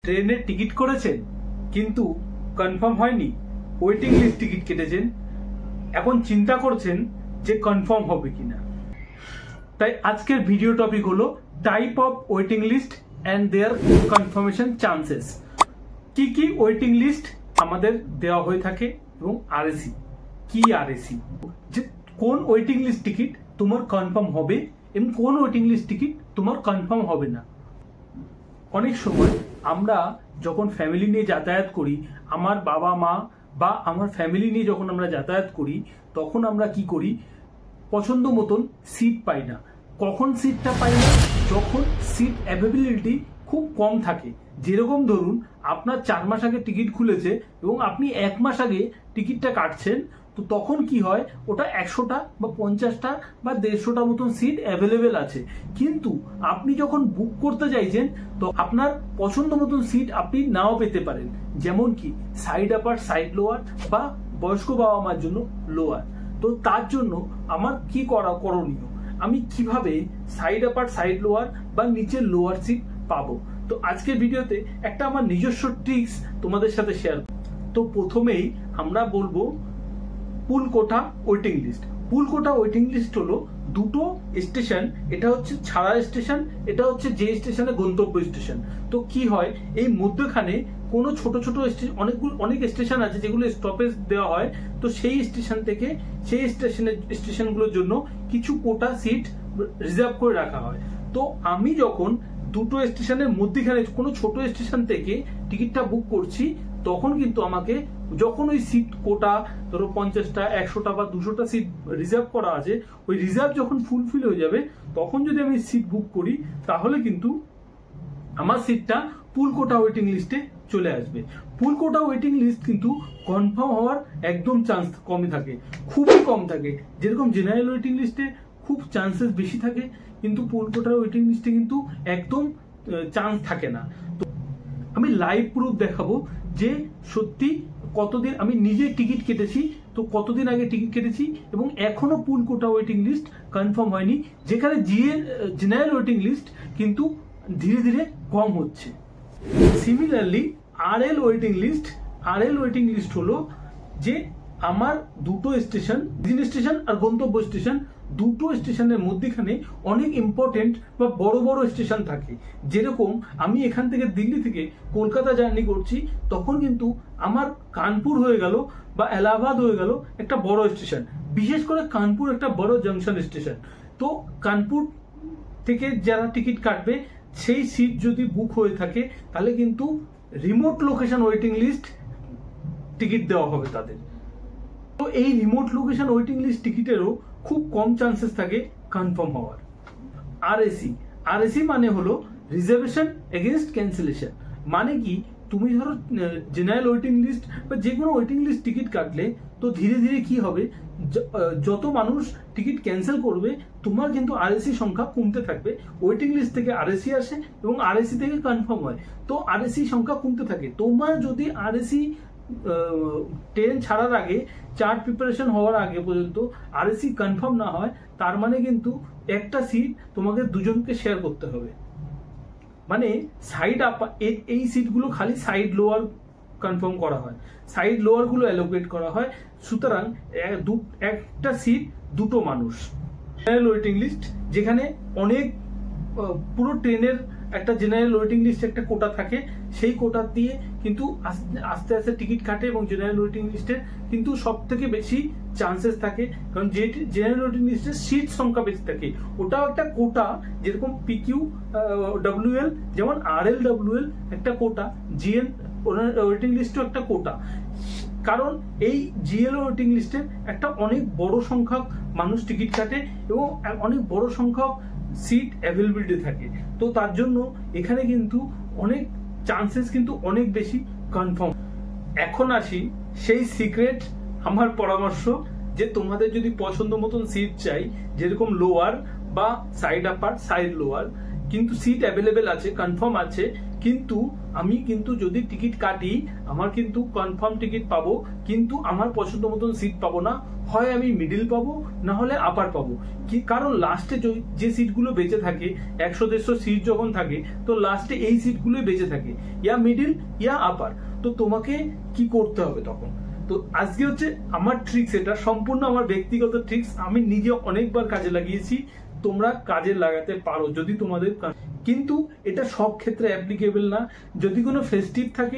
ট্রেনের টিকিট করেছেন কিন্তু কনফার্ম হয়নি, ওয়েটিং লিস্ট টিকিট কেটেছেন, এখন চিন্তা করছেন যে কনফার্ম হবে কিনা। তাই আজকের ভিডিও টপিক হলো type of waiting list and their confirmation chances. কি কি ওয়েটিং লিস্ট আমাদের দেওয়া হয়ে থাকে এবং আরএসি কি, আরএসি যে কোন ওয়েটিং লিস্ট টিকিট তোমার কনফার্ম হবে এবং কোন ওয়েটিং লিস্ট টিকিট তোমার কনফার্ম হবে না। অনেক সময় আমরা যখন ফ্যামিলি নিয়ে যাতায়াত করি, আমার বাবা মা বা আমার ফ্যামিলি নিয়ে যখন আমরা যাতায়াত করি, তখন আমরা কি করি, পছন্দ মতন সিট পাই না। কখন সিটটা পাই না? যখন সিট অ্যাভেলেবিলিটি খুব কম থাকে। যেরকম ধরুন আপনার 4 মাস আগে টিকিট খুলেছে এবং আপনি 1 মাস আগে টিকিটটা কাটছেন, তো তখন কি হয়, ওটা 100টা বা 50টা বা 150টা মতন সিট অ্যাভেলেবেল আছে। কিন্তু আপনি যখন বুক করতে চাইছেন তো আপনার পছন্দ মতন সিট আপনি নাও পেতে পারেন। যেমন কি সাইড আপার, সাইড লোয়ার বা বয়স্ক বাবা মার জন্য লোয়ার। তো তার জন্য আমার কি করণীয়, আমি কিভাবে সাইড আপার, সাইড লোয়ার বা নিচের লোয়ার সিট পাবো। তো আজকের ভিডিওতে একটা আমার নিজস্ব ট্রিক্স তোমাদের সাথে শেয়ার। তো প্রথমেই আমরা বলবো পুল কোটা ওয়েটিং লিস্ট। পুল কোটা ওয়েটিং লিস্ট হলো দুটো স্টেশন, এটা হচ্ছে ছাড়া স্টেশন, এটা হচ্ছে যে স্টেশনে গন্তব্য স্টেশন। তো কি হয়, এই মধ্যখানে কোনো ছোট ছোট অনেক স্টেশন আছে যেগুলো স্টপেজ দেওয়া হয়। তো সেই স্টেশন থেকে সেই স্টেশনগুলোর জন্য কিছু কোটা সিট রিজার্ভ করে রাখা হয়। তো আমি যখন দুটো স্টেশনের মধ্যখানে কোনো ছোট স্টেশন থেকে টিকিটটা বুক করছি, তখন কিন্তু আমাকে যখন ওই সিট কোটা ধরো 50টা, 100টা বা 200টা সিট রিজার্ভ করা আছে, ওই রিজার্ভ যখন ফুলফিল হয়ে যাবে, তখন যদি আমি সিট বুক করি, তাহলে কিন্তু আমার সিটটা পুল কোটা ওয়েটিং লিস্টে চলে আসবে। পুল কোটা ওয়েটিং লিস্ট কিন্তু কনফার্ম হওয়ার একদম চান্স কমই থাকে, খুবই কম থাকে। যেরকম জেনারেল ওয়েটিং লিস্টে খুব চান্সেস বেশি থাকে, কিন্তু পুল কোটা ওয়েটিং লিস্টে কিন্তু একদম চান্স থাকে না। তো আমি লাইভ প্রুফ দেখাবো যে সত্যি কতদিন আমি নিজে টিকিট কেটেছি, তো কতদিন আগে টিকিট কেটেছি এবং এখনো পুল কোটা ওয়েটিং লিস্ট কনফার্ম হয়নি, যেখানে জেনারেল ওয়েটিং লিস্ট কিন্তু ধীরে ধীরে কম হচ্ছে। সিমিলারলি আরএল ওয়েটিং লিস্ট হলো যে আমার দুটো স্টেশন আর গন্তব্য স্টেশন, দুটো স্টেশনের মধ্যখানে অনেক ইম্পর্টেন্ট বা বড় বড় স্টেশন থাকে। যেরকম আমি এখান থেকে দিল্লি থেকে কলকাতা জার্নি করছি, তখন কিন্তু আমার কানপুর হয়ে গেল বা এলাহাবাদ হয়ে গেল একটা বড় স্টেশন। বিশেষ করে কানপুর একটা বড় জাংশন স্টেশন। তো কানপুর থেকে যারা টিকিট কাটবে, সেই সিট যদি বুক হয়ে থাকে, তাহলে কিন্তু remote location waiting list ticket দেওয়া হবে তাদের। তো এই রিমোট লোকেশন ওয়েটিং লিস্ট টিকিটেরও খুব কম চান্সেস থাকে কনফার্ম হওয়ার। আরএসি মানে হলো রিজার্ভেশন এগেইনস্ট ক্যান্সেলেশন। মানে কি, তুমি ধরো জেনারেল ওয়েটিং লিস্ট বা যে কোনো ওয়েটিং লিস্ট টিকিট কাটলে, তো ধীরে ধীরে কি হবে, যত মানুষ টিকিট ক্যান্সেল করবে, তোমার কিন্তু আরএসি সংখ্যা কমতে থাকবে। ওয়েটিং লিস্ট থেকে আরএসি আসে এবং আরএসি থেকে কনফার্ম হয়, তো আরএসি সংখ্যা কমতে থাকে। তোমার যদি আরএসি ট্রেন ছাড়ার আগে, চার্ট প্রিপারেশন হওয়ার আগে পর্যন্ত আরএসি কনফার্ম না হয়, তার মানে কিন্তু একটা সিট তোমাকে দুজনকে শেয়ার করতে হবে। মানে সাইড আপ, এই সিটগুলো খালি সাইড লোয়ার কনফার্ম করা হয়, সাইড লোয়ার গুলো অ্যালোকেট করা হয়। সুতরাং একটা সিট দুটো মানুষ। জেনারেল ওয়েটিং লিস্ট, যেখানে অনেক পুরো ট্রেনের একটা জেনারেল ওয়েটিং লিস্ট একটা কোটা থাকে, সেই কোটা দিয়ে কিন্তু আস্তে আস্তে টিকিট কাটে এবং জেনারেল ওয়েটিং লিস্টের কিন্তু সব থেকে বেশি চান্সেস থাকে, কারণ যে জেনারেল ওয়েটিং লিস্টের সিট সংখ্যা বেশি থাকে, ওটাও একটা কোটা। যেরকম পিকিউ ডব্লিউএল, যেমন আরএল ডব্লিউএল একটা কোটা, জিএল ওয়েটিং লিস্টও একটা কোটা। কারণ এই জিএল ওয়েটিং লিস্টের একটা অনেক বড় সংখ্যক মানুষ টিকিট কাটে এবং অনেক বড় সংখ্যক সিট অ্যাভেলেবিলিটি থাকে। তো তার জন্য এখানে কিন্তু অনেক চান্সেস কিন্তু অনেক বেশি কনফার্ম। এখন আসি সেই সিক্রেট আমার পরামর্শ, যে তোমাদের যদি পছন্দ মতন সিট চাই, যেরকম লোয়ার বা সাইড আপার, সাইড লোয়ার, কিন্তু সিট অ্যাভেলেবেল আছে, কনফার্ম আছে, কিন্তু আমি কিন্তু যদি টিকিট কাটি আমার কিন্তু কনফার্ম টিকিট পাবো, কিন্তু আমার পছন্দ মতন সিট পাবো না, হয় আমি মিডিল পাবো না হলে আপার পাবো। কি কারণ লাস্টে যে সিটগুলো বেঁচে থাকে 100-150 সিট যখন থাকে, তো লাস্টে এই সিটগুলোই বেঁচে থাকে, ইয়া মিডিল ইয়া আপার। তো তোমাকে কি করতে হবে তখন? তো আজকে হচ্ছে আমার ট্রিক্স, এটা সম্পূর্ণ আমার ব্যক্তিগত ট্রিক্স, আমি নিজে অনেকবার কাজে লাগিয়েছি, তোমরা কাজে লাগাতে পারো যদি তোমাদের, কিন্তু এটা সব ক্ষেত্রে অ্যাপ্লিকেবল না। যদি কোনো ফেস্টিভ থাকে,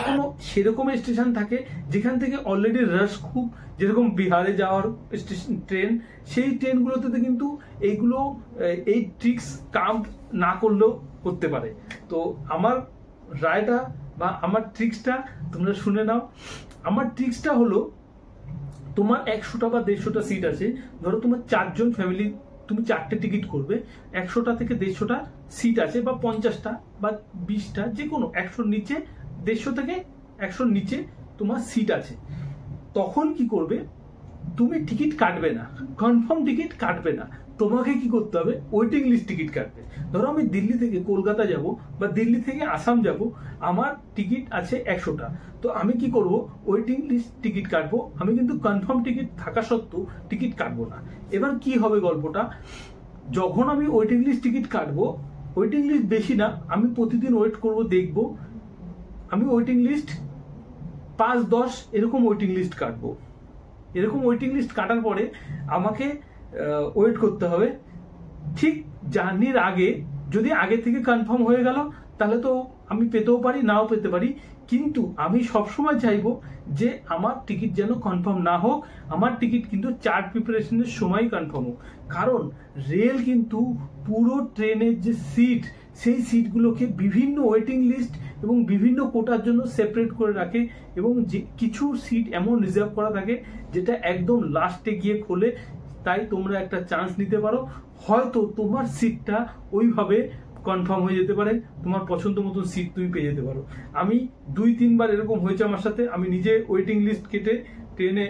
কোনো সেরকম স্টেশন থাকে যেখান থেকে অলরেডি রাশ খুব, যেরকম বিহারে যাওয়ার স্টেশন ট্রেন, সেই ট্রেনগুলোতে কিন্তু এইগুলো এই ট্রিক্স কাম না করলেও করতে পারে। তো আমার রায়টা বা আমার ট্রিক্সটা তোমরা শুনে নাও। আমার ট্রিক্সটা হলো, তোমার 100টা বা 150টা সিট আছে, ধরো তোমার 4 জন ফ্যামিলি, তুমি 4টে টিকিট করবে, 100টা থেকে 150টা সিট আছে, বা 50টা বা 20টা, যে কোনো 100-র নিচে, 150 থেকে 100-র নিচে তোমার সিট আছে। তখন কি করবে, তুমি টিকিট কাটবে না, কনফার্ম টিকিট কাটবে না, তোমাকে কি করতে হবে, ওয়েটিং লিস্ট টিকিট কাটবে। ধরো আমি দিল্লি থেকে কলকাতা যাব বা দিল্লি থেকে আসাম যাব, আমার টিকিট আছে 100টা, তো আমি কি করব, ওয়েটিং লিস্ট টিকিট কাটবো। আমি কিন্তু কনফার্ম টিকিট থাকা সত্ত্বেও টিকিট কাটবো না। এবার কি হবে গল্পটা, যখন আমি ওয়েটিং লিস্ট টিকিট কাটবো, ওয়েটিং লিস্ট বেশি না, আমি প্রতিদিন ওয়েট করব, দেখব আমি ওয়েটিং লিস্ট 5-10 এরকম ওয়েটিং লিস্ট কাটবো। এরকম ওয়েটিং লিস্ট কাটার পরে আমাকে ওয়েট করতে হবে। ঠিক জার্নির আগে যদি আগে থেকে কনফার্ম হয়ে গেল, তাহলে তো আমি পেতেও পারি, নাও পেতে পারি, কিন্তু আমি সবসময় চাইবো যে আমার টিকিট যেন কনফার্ম না হোক, আমার টিকিট কিন্তু চার্ট প্রিপারেশনের সময় কনফার্ম হোক। কারণ রেল কিন্তু পুরো ট্রেনের যে সিট, সেই সিটগুলোকে বিভিন্ন ওয়েটিং লিস্ট এবং বিভিন্ন কোটার জন্য সেপারেট করে রাখে, এবং যে কিছু সিট এমন রিজার্ভ করা থাকে যেটা একদম লাস্টে গিয়ে খোলে। তাই তোমরা একটা চান্স নিতে পারো, হয়তো তোমার সিটটা ওইভাবে কনফার্ম হয়ে যেতে পারে, তোমার পছন্দ মতন সিট তুমি পেয়ে যেতে পারো। আমি 2-3 বার এরকম হয়েছে আমার সাথে, আমি নিজে ওয়েটিং লিস্ট কেটে ট্রেনে,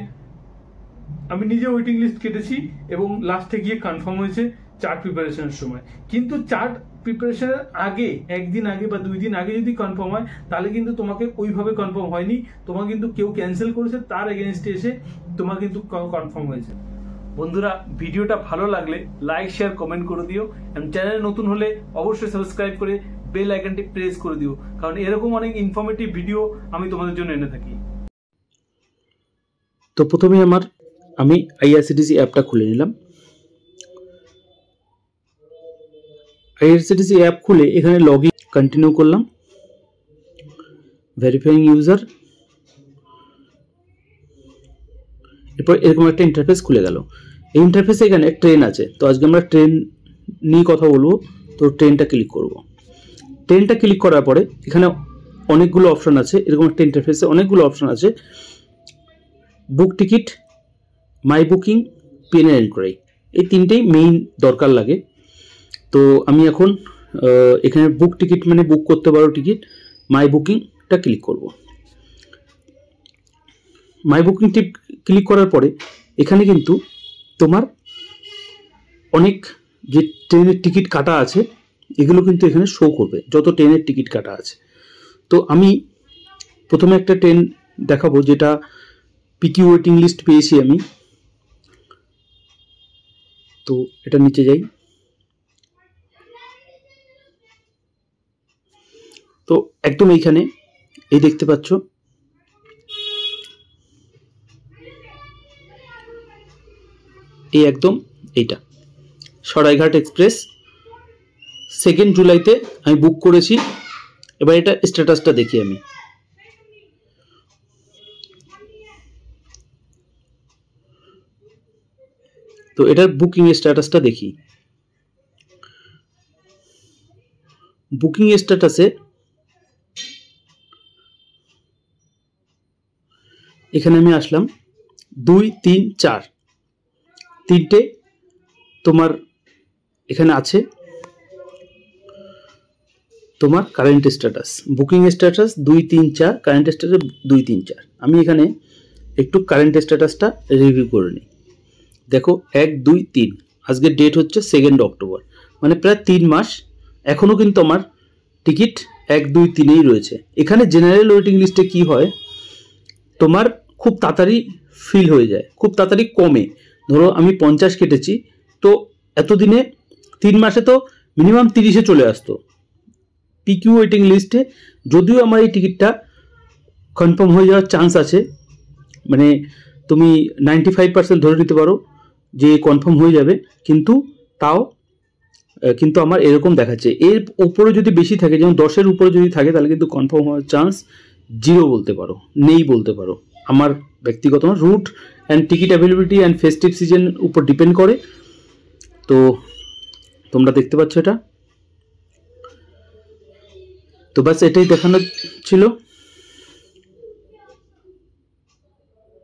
আমি নিজে ওয়েটিং লিস্ট কেটেছি এবং লাস্টে গিয়ে কনফার্ম হয়েছে চার্ট প্রিপারেশনের সময়। কিন্তু চার্ট প্রিপারেশনের আগে, 1 দিন আগে বা 2 দিন আগে যদি কনফার্ম হয়, তাহলে কিন্তু তোমাকে ওইভাবে কনফার্ম হয়নি, তোমাকে কিন্তু কেউ ক্যান্সেল করেছে, তার এগেনস্টে এসে তোমার কিন্তু কনফার্ম হয়েছে। বন্ধুরা, ভিডিওটা ভালো লাগলে লাইক, শেয়ার, কমেন্ট করে দিও, এবং চ্যানেলে নতুন হলে অবশ্যই সাবস্ক্রাইব করে বেল আইকনটি প্রেস করে দিও, কারণ এরকম অনেক ইনফরমেটিভ ভিডিও আমি তোমাদের জন্য এনে থাকি। তো প্রথমে আমি আইআরসিটিসি অ্যাপটা খুলে নিলাম। আইআরসিটিসি অ্যাপ খুলে এখানে লগ ইন কন্টিনিউ করলাম, ভেরিফাইং ইউজার, এরপর এরকম একটা ইন্টারফেস খুলে গেল। এই ইন্টারফেসে এখানে ট্রেন আছে, তো আজকে আমরা ট্রেন নিয়ে কথা বলবো। তো ট্রেনটা ক্লিক করব। ট্রেনটা ক্লিক করার পরে এখানে অনেকগুলো অপশন আছে, এরকম একটা ইন্টারফেসে অনেকগুলো অপশন আছে, book ticket, my booking, PNR enquiry, এই তিনটেই মেইন দরকার লাগে। তো আমি এখন এখানে বুক টিকিট মানে বুক করতে পারো টিকিট, মাই বুকিংটা ক্লিক করব। মাই বুকিং ক্লিক করার পরে এখানে কিন্তু তোমার অনেক যে ট্রেনের টিকিট কাটা আছে এগুলো কিন্তু এখানে শো করবে, যত ট্রেনের টিকিট কাটা আছে। তো আমি প্রথমে একটা ট্রেন দেখাবো যেটা পিকিউ ওয়েটিং লিস্ট পেয়েছি আমি। তো এটা নিচে যাই, তো একদম এইখানে এই দেখতে পাচ্ছ, এই একদম এইটা সরাইঘাট এক্সপ্রেস 2 জুলাইতে আমি বুক করেছি। এবার এটা স্ট্যাটাসটা দেখি আমি। তো এটার বুকিং স্ট্যাটাসটা দেখি। বুকিং স্ট্যাটাসে এখানে আমি আসলাম 2, 3, 4 তিনটে তোমার এখানে আছে তোমার current status, booking status 2, 3, 4, current status 2, 3, 4। আমি এখানে একটু কারেন্ট স্ট্যাটাসটা রিভিউ করে নিই। দেখো 1, 2, 3, আজকে ডেট হচ্ছে 2 অক্টোবর, মানে প্রায় 3 মাস। এখনও কিন্তু আমার টিকিট 1, 2, 3-এই রয়েছে। এখানে জেনারেল ওয়েটিং লিস্টে কি হয়, তোমার খুব তাড়াতাড়ি ফিল হয়ে যায়, খুব তাড়াতাড়ি কমে। ধরো আমি 50 কেটেছি, তো এতদিনে 3 মাসে তো মিনিমাম 30-এ চলে আসতো। পিকিউ ওয়েটিং লিস্টে যদিও আমার এই টিকিটটা কনফার্ম হয়ে যাওয়ার চান্স আছে, মানে তুমি 95% ধরে নিতে পারো যে কনফার্ম হয়ে যাবে, কিন্তু আমার এরকম দেখাচ্ছে। এর উপরে যদি বেশি থাকে, যেমন 10-এর উপরে যদি থাকে, তাহলে কিন্তু কনফার্ম হওয়ার চান্স 0 বলতে পারো, নেই বলতে পারো। আমার ব্যক্তিগত route and ticket availability and festive season উপর ডিপেন্ড করে। তো তোমরা দেখতে পাচ্ছ এটা। তো বাস এটাই দেখানো ছিল।